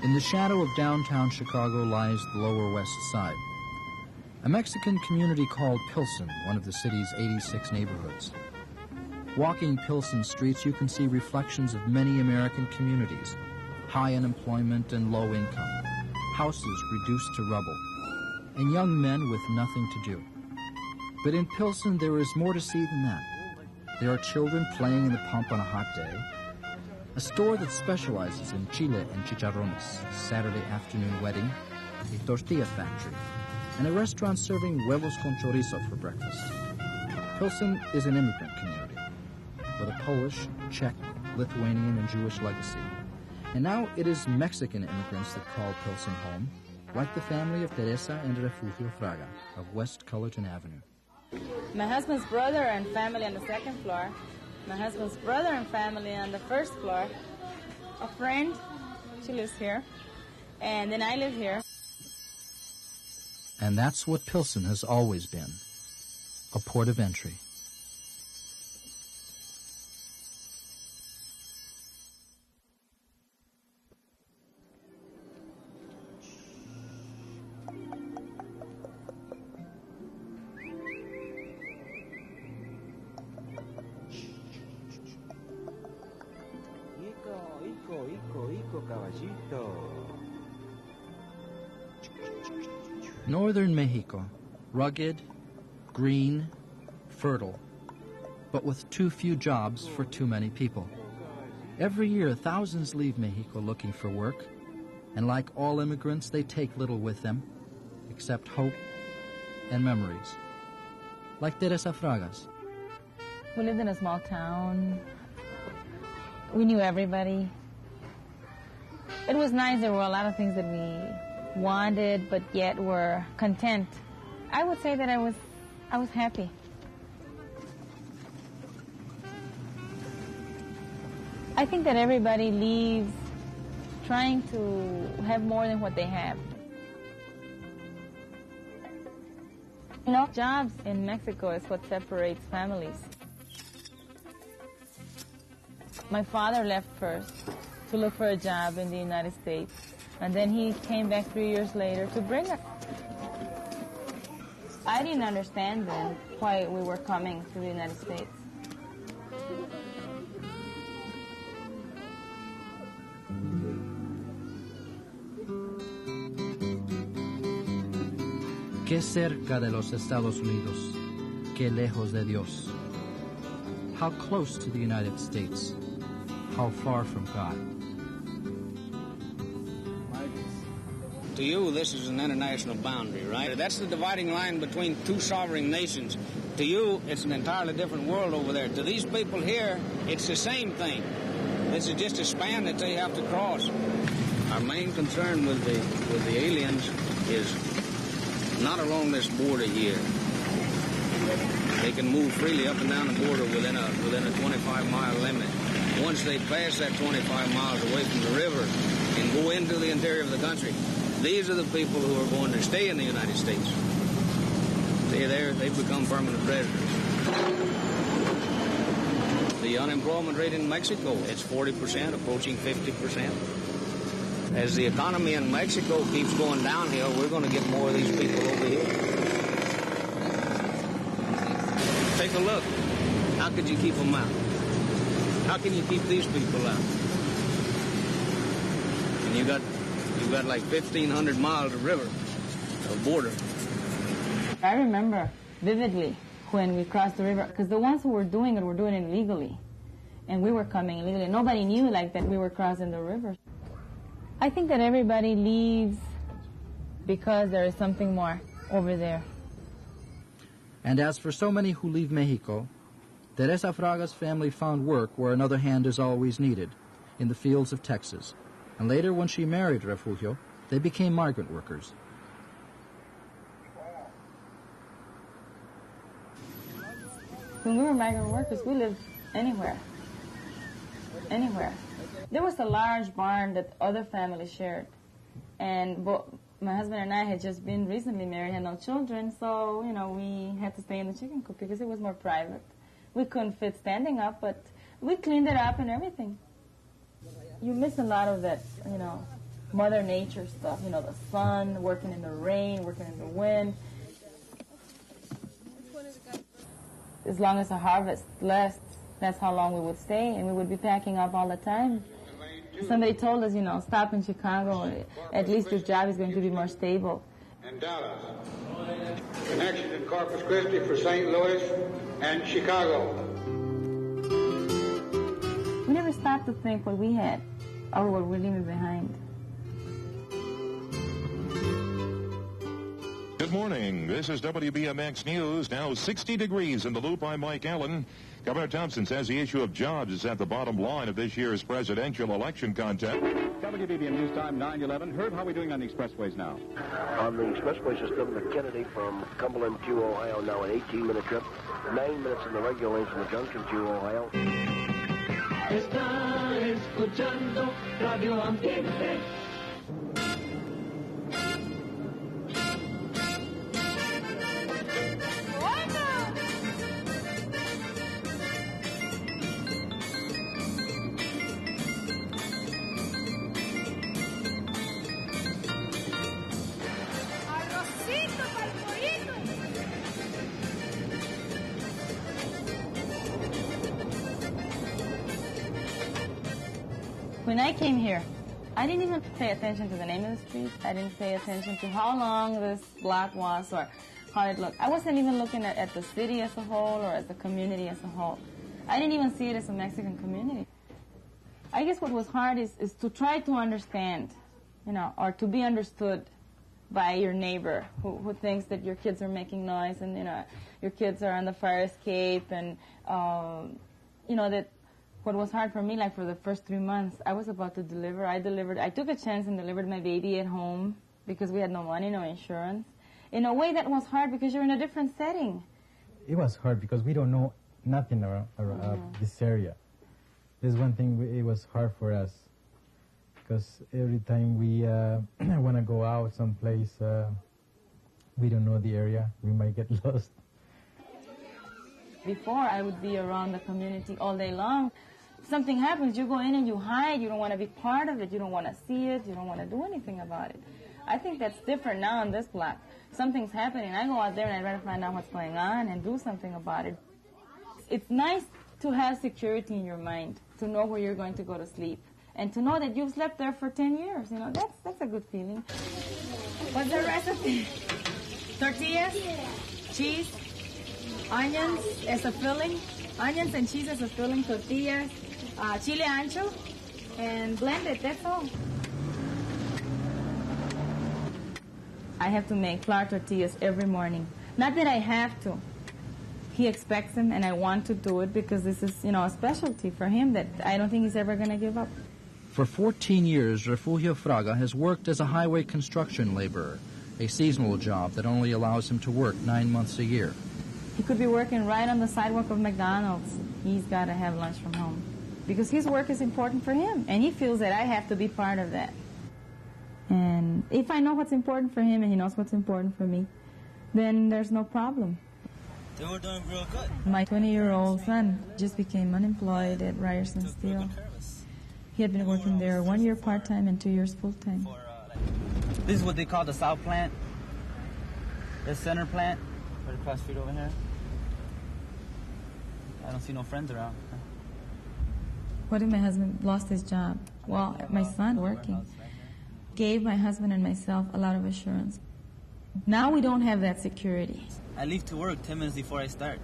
In the shadow of downtown Chicago lies the Lower West Side, a Mexican community called Pilsen, one of the city's 86 neighborhoods. Walking Pilsen streets, you can see reflections of many American communities, high unemployment and low income, houses reduced to rubble, and young men with nothing to do. But in Pilsen, there is more to see than that. There are children playing in the pump on a hot day, a store that specializes in chile and chicharrones, Saturday afternoon wedding, a tortilla factory, and a restaurant serving huevos con chorizo for breakfast. Pilsen is an immigrant community with a Polish, Czech, Lithuanian, and Jewish legacy. And now it is Mexican immigrants that call Pilsen home, like the family of Teresa and Refugio Fraga of West Cullerton Avenue. My husband's brother and family on the second floor. My husband's brother and family on the first floor. A friend, she lives here. And then I live here. And that's what Pilsen has always been, a port of entry. Northern Mexico, rugged, green, fertile, but with too few jobs for too many people. Every year, thousands leave Mexico looking for work, and like all immigrants, they take little with them, except hope and memories. Like Teresa Fraga's. We lived in a small town. We knew everybody. It was nice. There were a lot of things that we wanted, but yet were content. I would say that I was happy. I think that everybody leaves trying to have more than what they have. You know, jobs in Mexico is what separates families. My father left first to look for a job in the United States, and then he came back 3 years later to bring us. I didn't understand then why we were coming to the United States. Qué cerca de los Estados Unidos, qué lejos de Dios. How close to the United States, how far from God. To you, this is an international boundary, right? That's the dividing line between two sovereign nations. To you, it's an entirely different world over there. To these people here, it's the same thing. This is just a span that they have to cross. Our main concern with the aliens is not along this border here. They can move freely up and down the border within a 25-mile limit. Once they pass that 25 miles away from the river and go into the interior of the country, these are the people who are going to stay in the United States. They've become permanent residents. The unemployment rate in Mexico, it's 40%, approaching 50%. As the economy in Mexico keeps going downhill, we're going to get more of these people over here. Take a look. How could you keep them out? How can you keep these people out? And you got like 1,500 miles of river, of border. I remember vividly when we crossed the river, because the ones who were doing it illegally, and we were coming illegally. Nobody knew like that we were crossing the river. I think that everybody leaves because there is something more over there. And as for so many who leave Mexico, Teresa Fraga's family found work where another hand is always needed, in the fields of Texas. And later, when she married Refugio, they became migrant workers. When we were migrant workers, we lived anywhere. Anywhere. There was a large barn that other families shared. And my husband and I had just been recently married, had no children, so, we had to stay in the chicken coop because it was more private. We couldn't fit standing up, but we cleaned it up and everything. You miss a lot of that, Mother Nature stuff, you know, the sun, working in the rain, working in the wind. As long as the harvest lasts, that's how long we would stay, and we would be packing up all the time. Somebody told us, you know, stop in Chicago, at least your job is going to be more stable. And Dallas, connection in Corpus Christi for St. Louis and Chicago. We never stopped to think what we had or what we're leaving behind. Good morning. This is WBMX News. Now 60 degrees in the Loop. I'm Mike Allen. Governor Thompson says the issue of jobs is at the bottom line of this year's presidential election contest. WBBM News Time 9/11. Herb, how are we doing on the expressways now? On the expressway system, the Kennedy from Cumberland to Ohio, now an 18-minute trip. 9 minutes in the regular lane from the junction to Ohio. Está escuchando Radio Ambiente. When I came here, I didn't even pay attention to the name of the street. I didn't pay attention to how long this block was or how it looked. I wasn't even looking at the city as a whole or at the community as a whole. I didn't even see it as a Mexican community. I guess what was hard is to try to understand, you know, or to be understood by your neighbor who thinks that your kids are making noise and, you know, your kids are on the fire escape and, you know, that what was hard for me, like for the first 3 months, I was about to deliver. I took a chance and delivered my baby at home because we had no money, no insurance. In a way that was hard because you're in a different setting. It was hard because we don't know nothing around this area. There's one thing, it was hard for us because every time we want to go out someplace, we don't know the area, we might get lost. Before, I would be around the community all day long. Something happens, you go in and you hide, you don't want to be part of it, you don't want to see it, you don't want to do anything about it. I think that's different now on this block. Something's happening, I go out there and I'd rather find out what's going on and do something about it. It's nice to have security in your mind, to know where you're going to go to sleep, and to know that you've slept there for 10 years, you know, that's a good feeling. What's the recipe? Tortillas? Cheese? Onions as a filling, onions and cheese as a filling, tortillas, chile ancho, and blend it, that's all. I have to make flour tortillas every morning. Not that I have to. He expects them, and I want to do it because this is, you know, a specialty for him that I don't think he's ever going to give up. For 14 years, Refugio Fraga has worked as a highway construction laborer, a seasonal job that only allows him to work 9 months a year. He could be working right on the sidewalk of McDonald's. He's got to have lunch from home because his work is important for him, and he feels that I have to be part of that. And if I know what's important for him and he knows what's important for me, then there's no problem. They were doing real good. My 20-year-old son just became unemployed at Ryerson Steel. He had been working there 1 year part-time and 2 years full-time. This is what they call the south plant, the center plant. Right across the street over here. I don't see no friends around. What if my husband lost his job? Well, my son working gave my husband and myself a lot of assurance. Now we don't have that security. I leave to work 10 minutes before I start.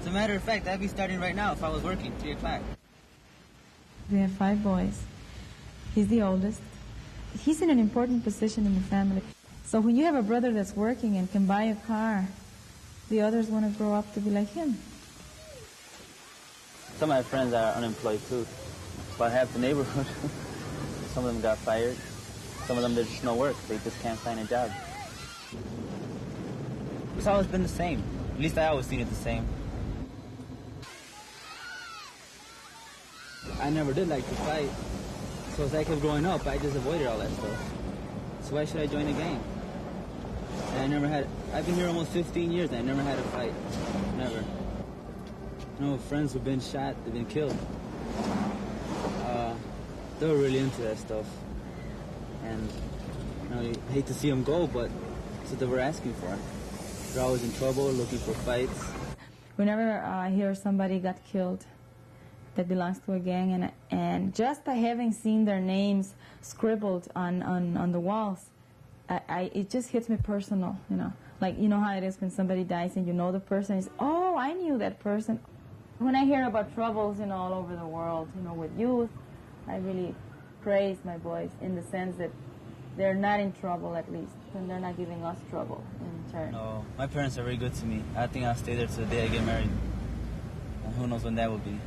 As a matter of fact, I'd be starting right now if I was working, 3 o'clock. We have 5 boys. He's the oldest. He's in an important position in the family. So when you have a brother that's working and can buy a car, the others want to grow up to be like him. Some of my friends are unemployed too. About half the neighborhood. Some of them got fired. Some of them, there's just no work. They just can't find a job. It's always been the same. At least I always seen it the same. I never did like to fight. So as I kept growing up, I just avoided all that stuff. So why should I join a gang? And I've been here almost 15 years and I never had a fight. Never. I know friends who've been shot, they've been killed. They were really into that stuff. and you hate to see them go, but that's what they were asking for. They're always in trouble, looking for fights. Whenever I hear somebody got killed that belongs to a gang, and just by having seen their names scribbled on the walls, it just hits me personal, you know. Like, you know how it is when somebody dies and you know the person is, oh, I knew that person. When I hear about troubles, you know, all over the world, you know, with youth, I really praise my boys in the sense that they're not in trouble, at least, and they're not giving us trouble in turn. No, my parents are very good to me. I think I'll stay there till the day I get married. And who knows when that will be.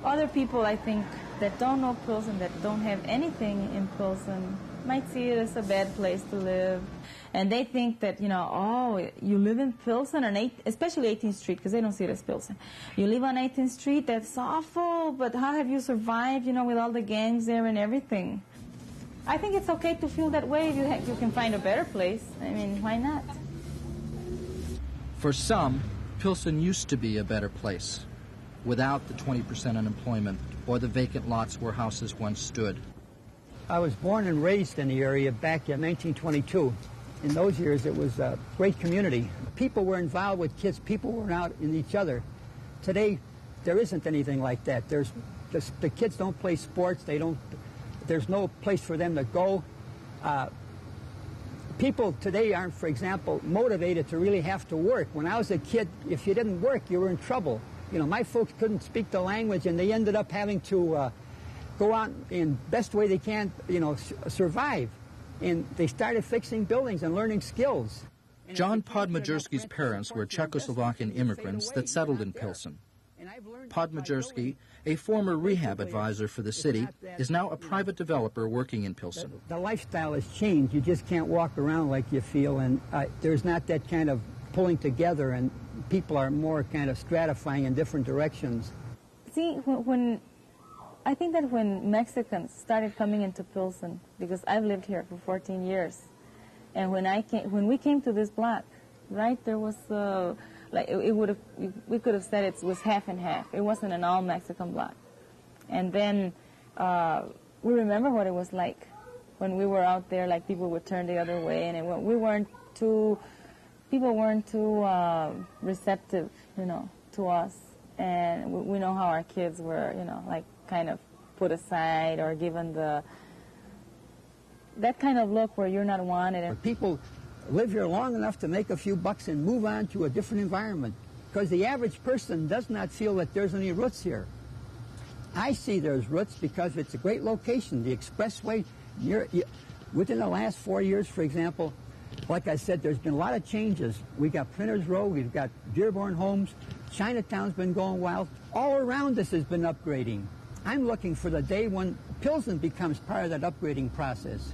Other people, I think, that don't know Pilsen, that don't have anything in Pilsen, might see it as a bad place to live. And they think that, you know, oh, you live in Pilsen, especially 18th Street, because they don't see it as Pilsen. You live on 18th Street, that's awful, but how have you survived, you know, with all the gangs there and everything? I think it's okay to feel that way if you can find a better place. I mean, why not? For some, Pilsen used to be a better place, without the 20% unemployment or the vacant lots where houses once stood. I was born and raised in the area back in 1922. In those years, it was a great community. People were involved with kids. People were out in each other. Today, there isn't anything like that. The kids don't play sports. There's no place for them to go. People today aren't, for example, motivated to really have to work. When I was a kid, if you didn't work, you were in trouble. You know, my folks couldn't speak the language, and they ended up having to go out in best way they can, you know, survive. And they started fixing buildings and learning skills. John Podmajersky's parents were Czechoslovakian immigrants that settled in Pilsen. Podmajersky, a former rehab advisor for the city, is now a private developer working in Pilsen. The lifestyle has changed. You just can't walk around like you feel, and there's not that kind of pulling together, and people are more kind of stratifying in different directions. See, I think that when Mexicans started coming into Pilsen, because I've lived here for 14 years, and when we came to this block, right, there was we could have said it was half and half. It wasn't an all Mexican block. And then we remember what it was like when we were out there. Like, people would turn the other way, and people weren't too receptive, you know, to us. And we know how our kids were, you know, like, kind of put aside or given that kind of look where you're not wanted. And people live here long enough to make a few bucks and move on to a different environment, because the average person does not feel that there's any roots here. I see there's roots because it's a great location. The expressway, within the last 4 years, for example, like I said, there's been a lot of changes. We got Printers Row, we've got Dearborn Homes, Chinatown's been going wild. All around us has been upgrading. I'm looking for the day when Pilsen becomes part of that upgrading process.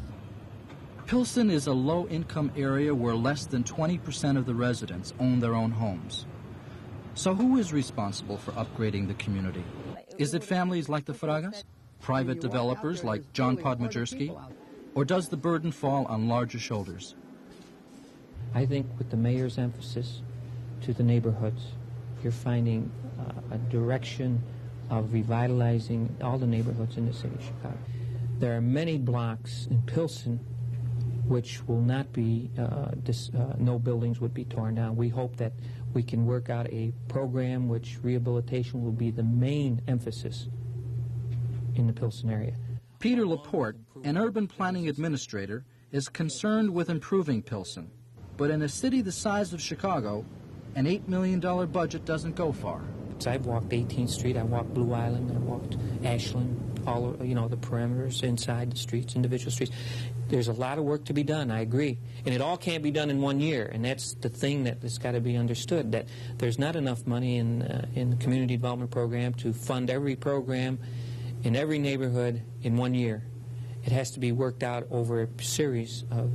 Pilsen is a low-income area where less than 20% of the residents own their own homes. So who is responsible for upgrading the community? Is it families like the Fragas? Private developers like John Podmajersky? Or does the burden fall on larger shoulders? I think with the mayor's emphasis to the neighborhoods, you're finding a direction of revitalizing all the neighborhoods in the city of Chicago. There are many blocks in Pilsen which will not be, no buildings would be torn down. We hope that we can work out a program which rehabilitation will be the main emphasis in the Pilsen area. Peter Laporte, an urban planning administrator, is concerned with improving Pilsen. But in a city the size of Chicago, an $8 million budget doesn't go far. I've walked 18th Street, I walked Blue Island, I walked Ashland, all, you know, the perimeters inside the streets, individual streets. There's a lot of work to be done, I agree. And it all can't be done in 1 year, and that's the thing that has got to be understood, that there's not enough money in the community development program to fund every program in every neighborhood in 1 year. It has to be worked out over a series of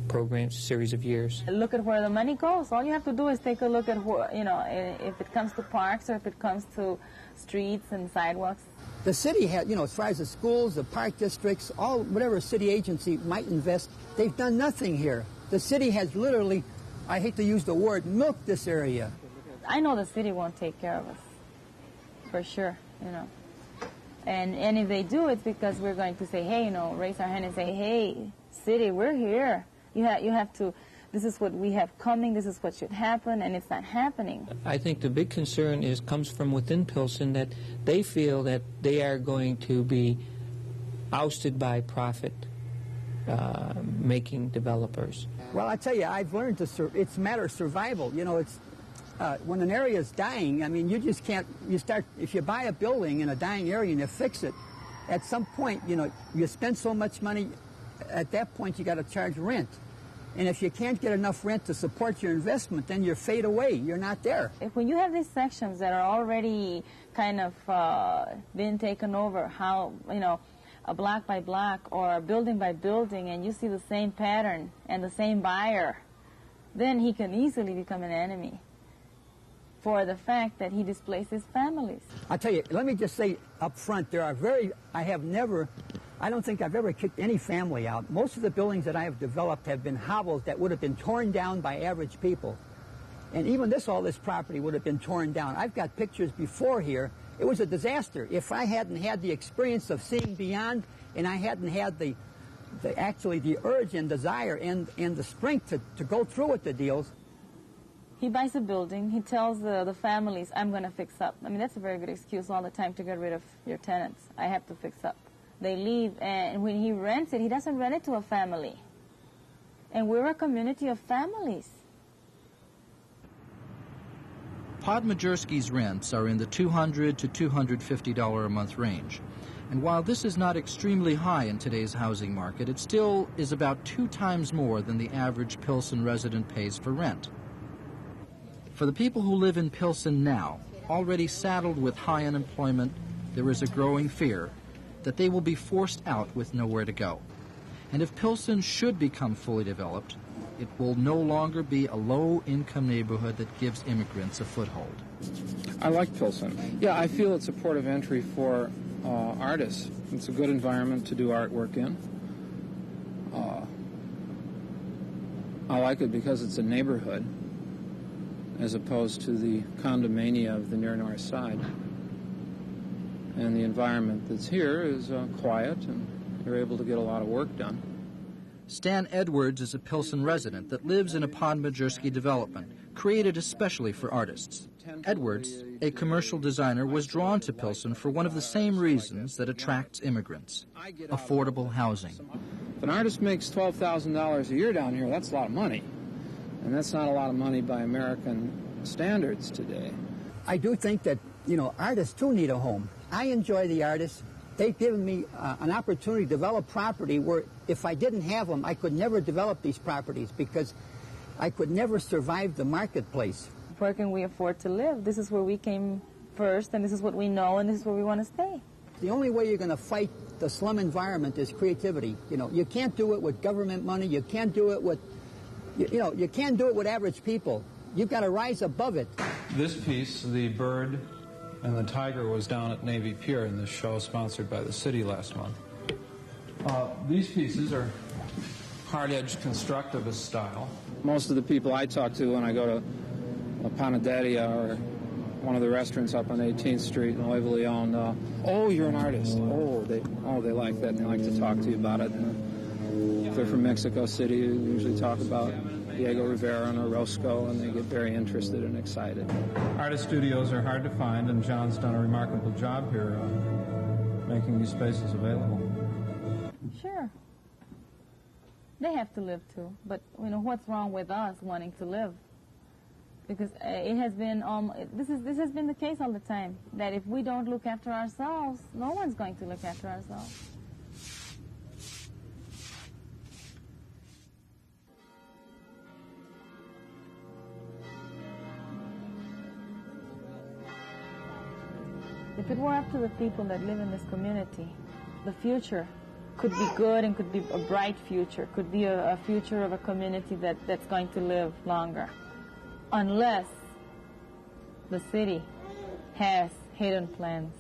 programs, a series of years. Look at where the money goes. All you have to do is take a look at, you know, if it comes to parks or if it comes to streets and sidewalks. The city has, you know, as far as the schools, the park districts, all whatever city agency might invest, they've done nothing here. The city has literally, I hate to use the word, milked this area. I know the city won't take care of us, for sure, you know. And if they do, it's because we're going to say, hey, you know, raise our hand and say, hey, city, we're here. You have to, this is what we have coming, this is what should happen, and it's not happening. I think the big concern comes from within Pilsen, that they feel that they are going to be ousted by profit-making developers. Well, I tell you, I've learned it's a matter of survival. You know, it's when an area is dying, I mean, you just can't, if you buy a building in a dying area and you fix it, at some point, you know, you spend so much money, at that point you got to charge rent. And if you can't get enough rent to support your investment, then you fade away. You're not there. When you have these sections that are already kind of been taken over, how, you know, a block by block or building by building, and you see the same pattern and the same buyer, then he can easily become an enemy for the fact that he displaces families. I'll tell you, let me just say up front, I don't think I've ever kicked any family out. Most of the buildings that I have developed have been hovels that would have been torn down by average people. And even all this property would have been torn down. I've got pictures before here. It was a disaster. If I hadn't had the experience of seeing beyond, and I hadn't had the urge and desire and the strength to go through with the deals. He buys a building, he tells the families, I'm going to fix up. I mean, that's a very good excuse all the time to get rid of your tenants. I have to fix up. They leave, and when he rents it, he doesn't rent it to a family. And we're a community of families. Podmajersky's rents are in the $200 to $250 a month range. And while this is not extremely high in today's housing market, it still is about 2 times more than the average Pilsen resident pays for rent. For the people who live in Pilsen now, already saddled with high unemployment, there is a growing fear that they will be forced out with nowhere to go. And if Pilsen should become fully developed, it will no longer be a low-income neighborhood that gives immigrants a foothold. I like Pilsen. Yeah, I feel it's a port of entry for artists. It's a good environment to do artwork in. I like it because it's a neighborhood as opposed to the condominium of the near north side. And the environment that's here is quiet, and you're able to get a lot of work done. Stan Edwards is a Pilsen resident that lives in a Podmajersky development, created especially for artists. Edwards, a commercial designer, was drawn to Pilsen for one of the same reasons that attracts immigrants: affordable housing. If an artist makes $12,000 a year down here, that's a lot of money. And that's not a lot of money by American standards today. I do think that, you know, artists too need a home. I enjoy the artists. They've given me an opportunity to develop property where if I didn't have them, I could never develop these properties because I could never survive the marketplace. Where can we afford to live? This is where we came first, and this is what we know, and this is where we want to stay. The only way you're going to fight the slum environment is creativity. You know, you can't do it with government money. You can't do it with, you can't do it with average people. You've got to rise above it. This piece, the bird and the tiger, was down at Navy Pier in this show sponsored by the city last month. These pieces are hard-edged constructivist style. Most of the people I talk to when I go to Panaderia or one of the restaurants up on 18th Street in Nuevo Leon, oh, you're an artist. Oh, they like that, and they like to talk to you about it. And if they're from Mexico City, we usually talk about Diego Rivera and Orozco, and they get very interested and excited. Artist studios are hard to find, and John's done a remarkable job here making these spaces available. Sure. They have to live too, but you know, what's wrong with us wanting to live? Because it has been, this has been the case all the time, that if we don't look after ourselves, no one's going to look after ourselves. If it were up to the people that live in this community, the future could be good and could be a bright future, could be a future of a community that's going to live longer. Unless the city has hidden plans.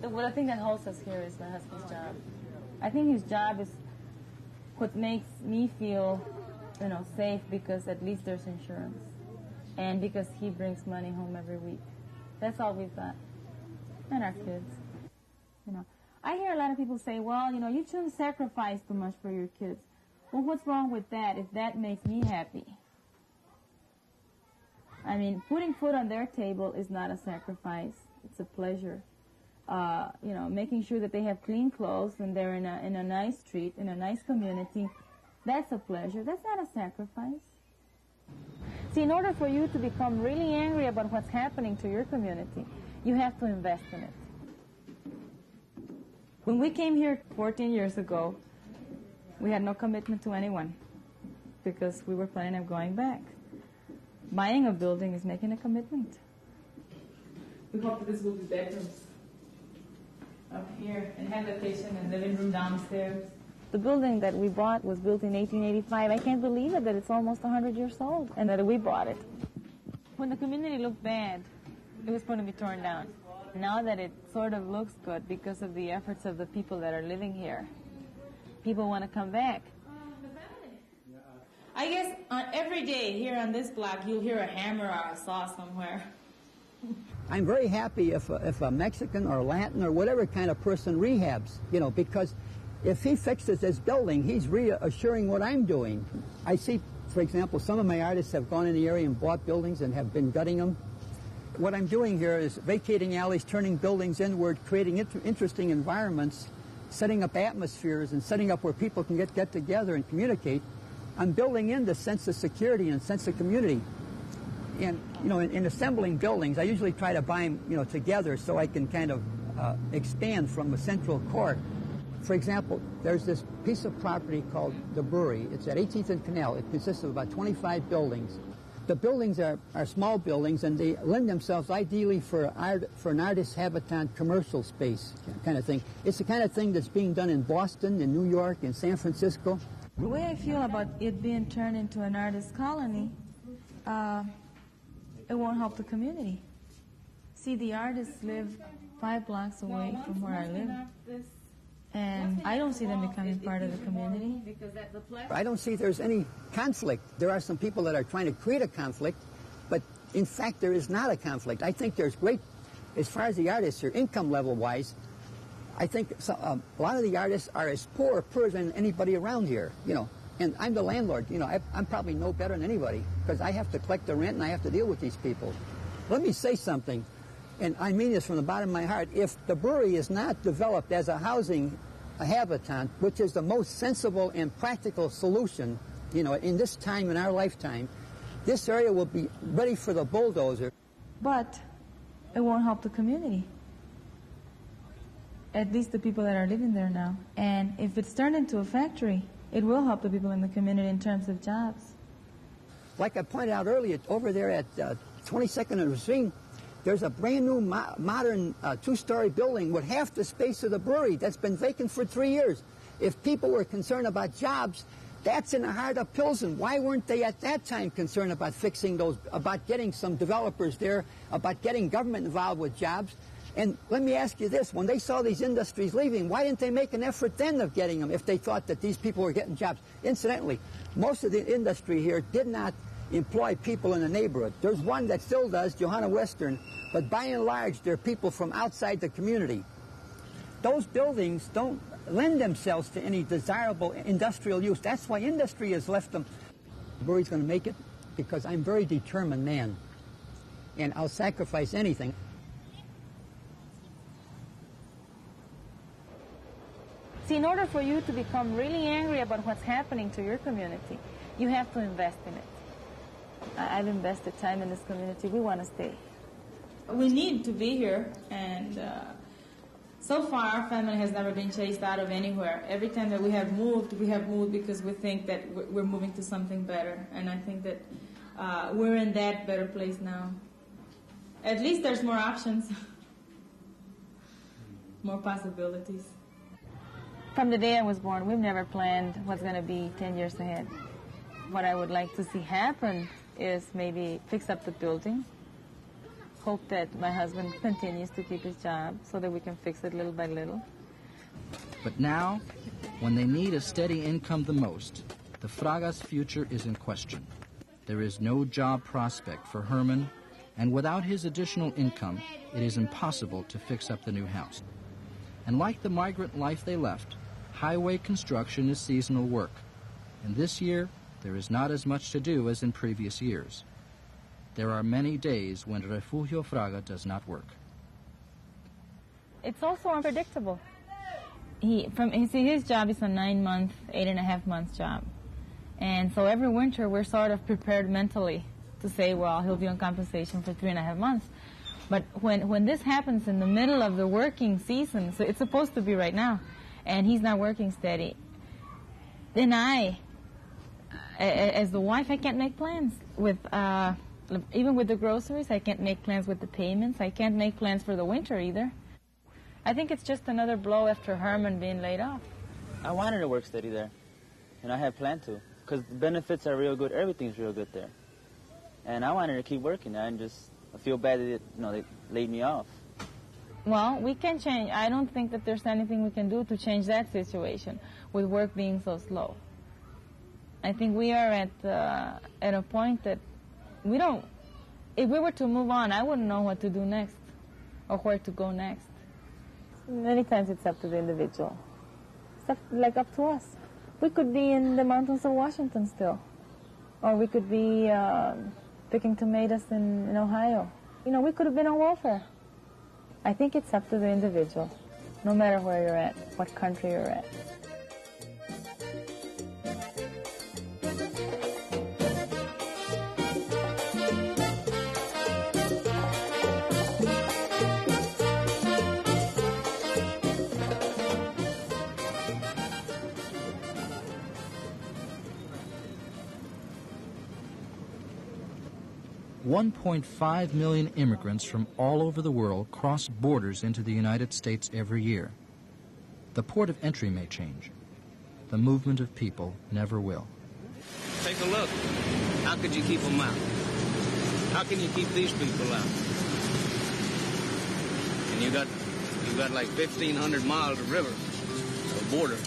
the thing that holds us here is my husband's job. I think his job is what makes me feel, safe, because at least there's insurance, and because he brings money home every week. That's all we've got, and our kids. I hear a lot of people say, well, you shouldn't sacrifice too much for your kids. Well, what's wrong with that if that makes me happy? I mean, putting food on their table is not a sacrifice. It's a pleasure. Making sure that they have clean clothes and they're in a nice street, in a nice community, that's a pleasure. That's not a sacrifice. See, in order for you to become really angry about what's happening to your community, you have to invest in it. When we came here 14 years ago, we had no commitment to anyone because we were planning on going back. Buying a building is making a commitment. We hope that this will be bedrooms up here and have the kitchen and living room downstairs. The building that we bought was built in 1885. I can't believe it that it's almost 100 years old and that we bought it. When the community looked bad, it was going to be torn down. Now that it sort of looks good because of the efforts of the people that are living here, people want to come back. I guess every day here on this block you'll hear a hammer or a saw somewhere. I'm very happy if a Mexican or Latin or whatever kind of person rehabs, because if he fixes this building, he's reassuring what I'm doing. I see, for example, some of my artists have gone in the area and bought buildings and have been gutting them. What I'm doing here is vacating alleys, turning buildings inward, creating interesting environments, setting up atmospheres and setting up where people can get together and communicate. I'm building in the sense of security and sense of community. And, in assembling buildings, I usually try to buy them, together so I can kind of expand from a central core. For example, there's this piece of property called the Brewery. It's at 18th and Canal. It consists of about 25 buildings. The buildings are small buildings, and they lend themselves ideally for an artist habitat commercial space kind of thing. It's the kind of thing that's being done in Boston, in New York, in San Francisco. The way I feel about it being turned into an artist colony, it won't help the community. See, the artists live 5 blocks away from where I live, and I don't see them becoming part of the community. I don't see there's any conflict. There are some people that are trying to create a conflict, but in fact there is not a conflict. I think there's great, as far as the artists are income level-wise, I think a lot of the artists are as poor than anybody around here, And I'm the landlord, I'm probably no better than anybody because I have to collect the rent and I have to deal with these people. Let me say something, and I mean this from the bottom of my heart. If the Brewery is not developed as a habitat, which is the most sensible and practical solution, in this time, in our lifetime, this area will be ready for the bulldozer. But it won't help the community. At least the people that are living there now. And if it's turned into a factory, it will help the people in the community in terms of jobs. Like I pointed out earlier, over there at 22nd and Racine, there's a brand new modern 2-story building with half the space of the Brewery that's been vacant for 3 years. If people were concerned about jobs, that's in the heart of Pilsen. Why weren't they at that time concerned about fixing those, about getting some developers there, about getting government involved with jobs? And let me ask you this, when they saw these industries leaving, why didn't they make an effort then of getting them if they thought that these people were getting jobs? Incidentally, most of the industry here did not employ people in the neighborhood. There's one that still does, Johanna Western, but by and large, they're people from outside the community. Those buildings don't lend themselves to any desirable industrial use. That's why industry has left them. The Brewery's going to make it because I'm a very determined man, and I'll sacrifice anything. See, in order for you to become really angry about what's happening to your community, you have to invest in it. I've invested time in this community. We want to stay. We need to be here, and so far our family has never been chased out of anywhere. Every time that we have moved because we think that we're moving to something better, and I think that we're in that better place now. At least there's more options, more possibilities. From the day I was born, we've never planned what's going to be 10 years ahead. What I would like to see happen is maybe fix up the building, hope that my husband continues to keep his job so that we can fix it little by little. But now, when they need a steady income the most, the Fraga's future is in question. There is no job prospect for Herman, and without his additional income, it is impossible to fix up the new house. And like the migrant life they left, highway construction is seasonal work. And this year, there is not as much to do as in previous years. There are many days when Refugio Fraga does not work. It's also unpredictable. His job is a 9-month, 8.5 months job. And so every winter we're sort of prepared mentally to say, well, he'll be on compensation for 3.5 months. But when this happens in the middle of the working season, so it's supposed to be right now, and he's not working steady, then as the wife, I can't make plans with, even with the groceries. I can't make plans with the payments. I can't make plans for the winter either. I think it's just another blow after Herman being laid off. I wanted to work steady there, and I had planned to, because the benefits are real good. Everything's real good there. And I wanted to keep working. I feel bad that they laid me off. Well, we can change. I don't think that there's anything we can do to change that situation with work being so slow. I think we are at a point that we don't. If we were to move on, I wouldn't know what to do next or where to go next. Many times it's up to the individual. It's up to us. We could be in the mountains of Washington still, or we could be picking tomatoes in Ohio. We could have been on welfare. I think it's up to the individual, no matter where you're at, what country you're at. $1.5 million immigrants from all over the world cross borders into the United States every year. The port of entry may change. The movement of people never will. Take a look. How could you keep them out? How can you keep these people out? And you got like 1,500 miles of river, of border.